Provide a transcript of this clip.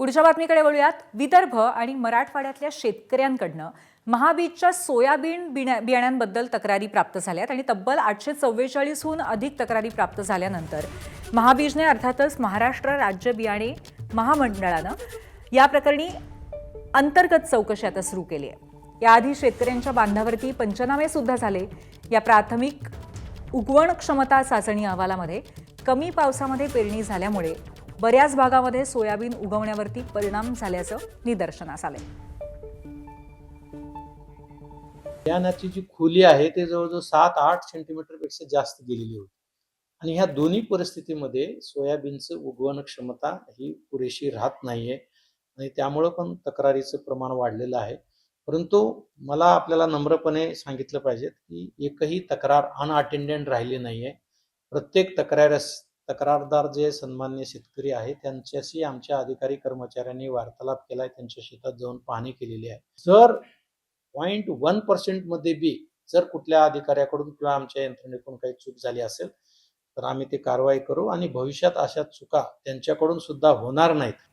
पुढच्या बातमीकडे वळूयात. विदर्भ आणि मराठवाड्यातल्या शेतकऱ्यांकडनं महाबीजच्या सोयाबीन बियाण्यांबद्दल तक्रारी प्राप्त झाल्यात आणि तब्बल 844हून अधिक तक्रारी प्राप्त झाल्यानंतर महाबीजने अर्थातच महाराष्ट्र राज्य बियाणे महामंडळानं या प्रकरणी अंतर्गत चौकशी आता सुरू केली आहे. याआधी शेतकऱ्यांच्या बांधावरती पंचनामे सुद्धा झाले. या प्राथमिक उगवण क्षमता चाचणी अहवालामध्ये कमी पावसामध्ये पेरणी झाल्यामुळे बऱ्याच भागामध्ये सोयाबीन उगवण्यावरती परिणाम झाल्याचं निदर्शनास आले. बियाण्याची जी खोली आहे ते जवळजवळ 7-8 सेंटीमीटर पेक्षा जास्त गेलेली होती आणि ह्या दोन्ही परिस्थितीमध्ये सोयाबीनचं उगवण क्षमता ही पुरेशी राहत नाहीये आणि त्यामुळे पण तक्रारीचं प्रमाण वाढलेलं आहे. परंतु मला आपल्याला नम्रपणे सांगितलं पाहिजे की एकही तक्रार अनअटेंडेड राहिली नाहीये. प्रत्येक तक्रारदार जे सन्मान्य शेतकरी आहेत त्यांच्याशी आमच्या अधिकारी कर्मचाऱ्यांनी वार्तालाप केलाय, त्यांच्या शेतात जाऊन पाहणी केलेली आहे. जर 0.1% मध्ये बी जर कुठल्या अधिकाऱ्याकडून किंवा आमच्या यंत्रणेकडून काही चूक झाली असेल तर आम्ही ते कारवाई करू आणि भविष्यात अशा चुका त्यांच्याकडून सुद्धा होणार नाहीत.